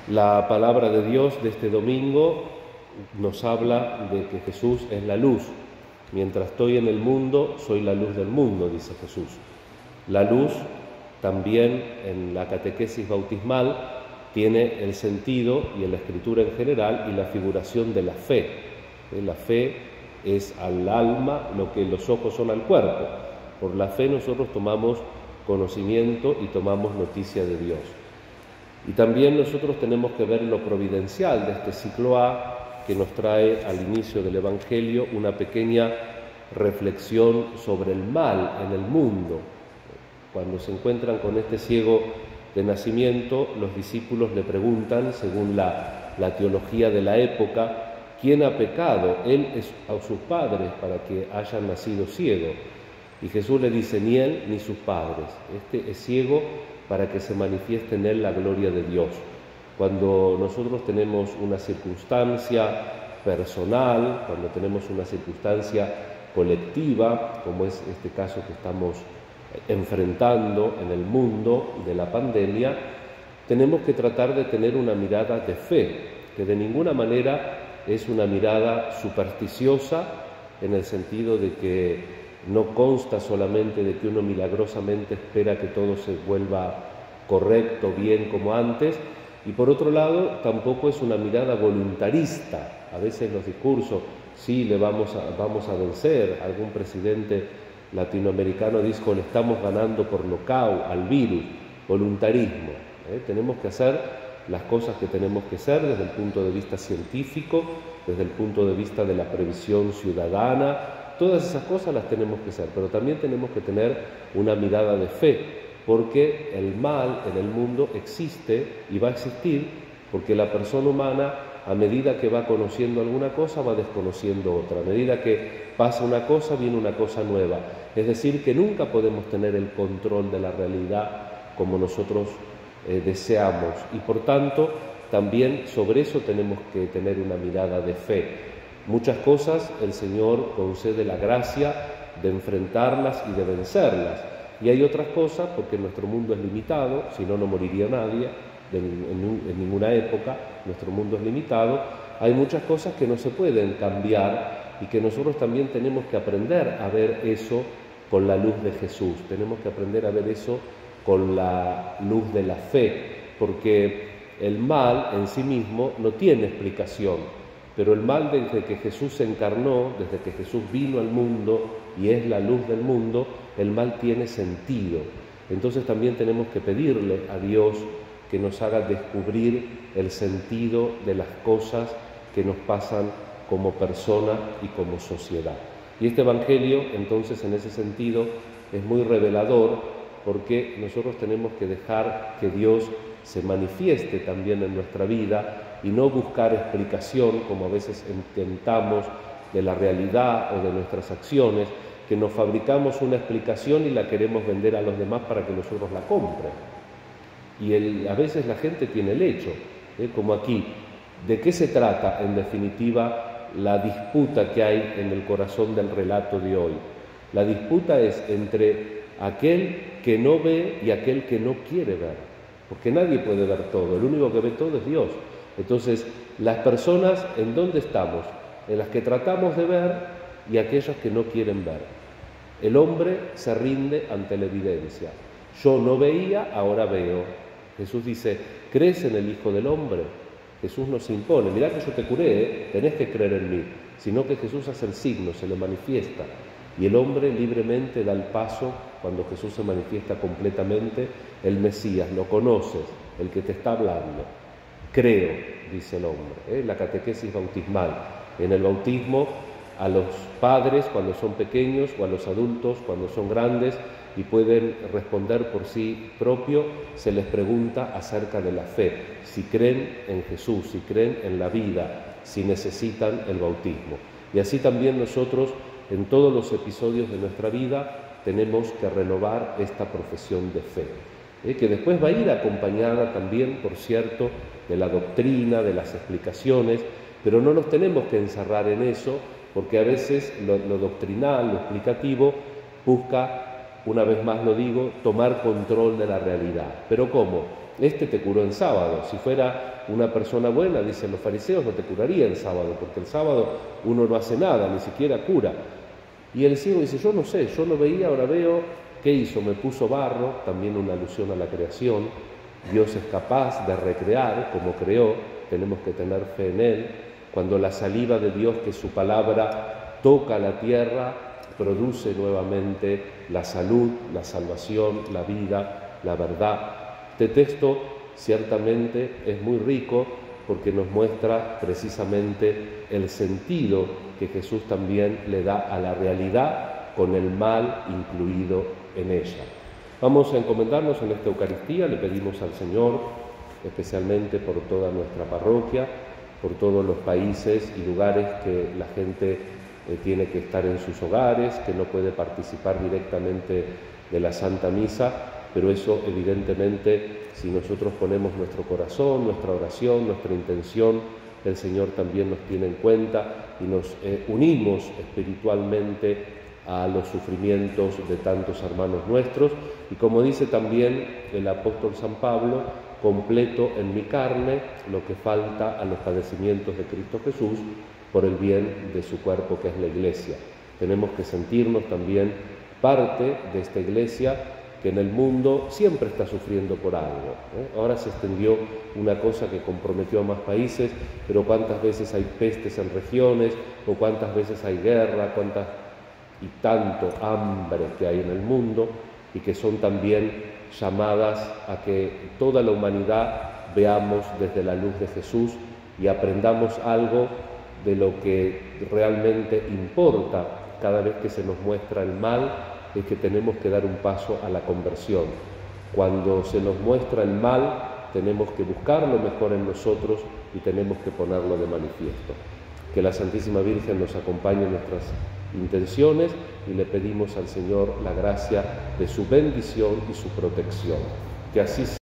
La palabra de Dios de este domingo nos habla de que Jesús es la luz. Mientras estoy en el mundo, soy la luz del mundo, dice Jesús. La luz también en la catequesis bautismal tiene el sentido, y en la escritura en general, y la figuración de la fe. La fe es al alma lo que los ojos son al cuerpo. Por la fe nosotros tomamos conocimiento y tomamos noticia de Dios. Y también nosotros tenemos que ver lo providencial de este ciclo A, que nos trae al inicio del Evangelio una pequeña reflexión sobre el mal en el mundo. Cuando se encuentran con este ciego de nacimiento, los discípulos le preguntan, según la teología de la época, ¿quién ha pecado? Él o sus padres, para que hayan nacido ciego. Y Jesús le dice, ni él ni sus padres. Este es ciego para que se manifieste en él la gloria de Dios. Cuando nosotros tenemos una circunstancia personal, cuando tenemos una circunstancia colectiva, como es este caso que estamos enfrentando en el mundo de la pandemia, tenemos que tratar de tener una mirada de fe, que de ninguna manera es una mirada supersticiosa, en el sentido de que no consta solamente de que uno milagrosamente espera que todo se vuelva correcto, bien como antes, y por otro lado tampoco es una mirada voluntarista. A veces los discursos, sí, vamos a vencer. Algún presidente latinoamericano dijo, le estamos ganando por nocaut al virus. Voluntarismo. Tenemos que hacer las cosas que tenemos que hacer desde el punto de vista científico, desde el punto de vista de la previsión ciudadana. Todas esas cosas las tenemos que hacer, pero también tenemos que tener una mirada de fe, porque el mal en el mundo existe y va a existir, porque la persona humana, a medida que va conociendo alguna cosa, va desconociendo otra. A medida que pasa una cosa, viene una cosa nueva. Es decir, que nunca podemos tener el control de la realidad como nosotros deseamos, y por tanto también sobre eso tenemos que tener una mirada de fe. Muchas cosas el Señor concede la gracia de enfrentarlas y de vencerlas, y hay otras cosas, porque nuestro mundo es limitado, si no, no moriría nadie en ninguna época. Nuestro mundo es limitado, hay muchas cosas que no se pueden cambiar y que nosotros también tenemos que aprender a ver eso con la luz de Jesús. Tenemos que aprender a ver eso con la luz de la fe, porque el mal en sí mismo no tiene explicación, pero el mal desde que Jesús se encarnó, desde que Jesús vino al mundo y es la luz del mundo, el mal tiene sentido. Entonces también tenemos que pedirle a Dios que nos haga descubrir el sentido de las cosas que nos pasan como persona y como sociedad. Y este Evangelio, entonces, en ese sentido, es muy revelador, porque nosotros tenemos que dejar que Dios se manifieste también en nuestra vida y no buscar explicación, como a veces intentamos, de la realidad o de nuestras acciones, que nos fabricamos una explicación y la queremos vender a los demás para que nosotros la compren. Y a veces la gente tiene el hecho, como aquí. ¿De qué se trata, en definitiva, la disputa que hay en el corazón del relato de hoy? La disputa es entre aquel que no ve y aquel que no quiere ver, porque nadie puede ver todo, el único que ve todo es Dios. Entonces, las personas, ¿en dónde estamos? En las que tratamos de ver y aquellos que no quieren ver. El hombre se rinde ante la evidencia. Yo no veía, ahora veo. Jesús dice, ¿crees en el Hijo del Hombre? Jesús nos impone, mirá que yo te curé, tenés que creer en mí, sino que Jesús hace el signo, se le manifiesta. Y el hombre libremente da el paso cuando Jesús se manifiesta completamente, el Mesías, lo conoces, el que te está hablando. Creo, dice el hombre, la catequesis bautismal. En el bautismo, a los padres cuando son pequeños o a los adultos cuando son grandes y pueden responder por sí propio, se les pregunta acerca de la fe, si creen en Jesús, si creen en la vida, si necesitan el bautismo. Y así también nosotros, en todos los episodios de nuestra vida, tenemos que renovar esta profesión de fe, que después va a ir acompañada también, por cierto, de la doctrina, de las explicaciones, pero no nos tenemos que encerrar en eso, porque a veces lo doctrinal, lo explicativo, busca, una vez más lo digo, tomar control de la realidad. ¿Pero cómo? este te curó en sábado. Si fuera una persona buena, dicen los fariseos, no te curaría en sábado, porque el sábado uno no hace nada, ni siquiera cura. Y el ciego dice, yo no sé, yo no veía, ahora veo. ¿Qué hizo? Me puso barro, también una alusión a la creación. Dios es capaz de recrear como creó, tenemos que tener fe en Él. Cuando la saliva de Dios, que es su palabra, toca la tierra, produce nuevamente la salud, la salvación, la vida, la verdad. Este texto ciertamente es muy rico porque nos muestra precisamente el sentido que Jesús también le da a la realidad con el mal incluido en ella. Vamos a encomendarnos en esta Eucaristía, le pedimos al Señor, especialmente por toda nuestra parroquia, por todos los países y lugares que la gente tiene que estar en sus hogares, que no puede participar directamente de la Santa Misa, pero eso evidentemente, si nosotros ponemos nuestro corazón, nuestra oración, nuestra intención, el Señor también nos tiene en cuenta y nos unimos espiritualmente a los sufrimientos de tantos hermanos nuestros. Y como dice también el apóstol San Pablo, completo en mi carne lo que falta a los padecimientos de Cristo Jesús por el bien de su cuerpo, que es la Iglesia. Tenemos que sentirnos también parte de esta Iglesia que en el mundo siempre está sufriendo por algo. Ahora se extendió una cosa que comprometió a más países, pero cuántas veces hay pestes en regiones, o cuántas veces hay guerra, y tanto hambre que hay en el mundo, y que son también llamadas a que toda la humanidad veamos desde la luz de Jesús y aprendamos algo de lo que realmente importa cada vez que se nos muestra el mal, es que tenemos que dar un paso a la conversión. Cuando se nos muestra el mal, tenemos que buscar lo mejor en nosotros y tenemos que ponerlo de manifiesto. Que la Santísima Virgen nos acompañe en nuestras intenciones y le pedimos al Señor la gracia de su bendición y su protección. Que así sea.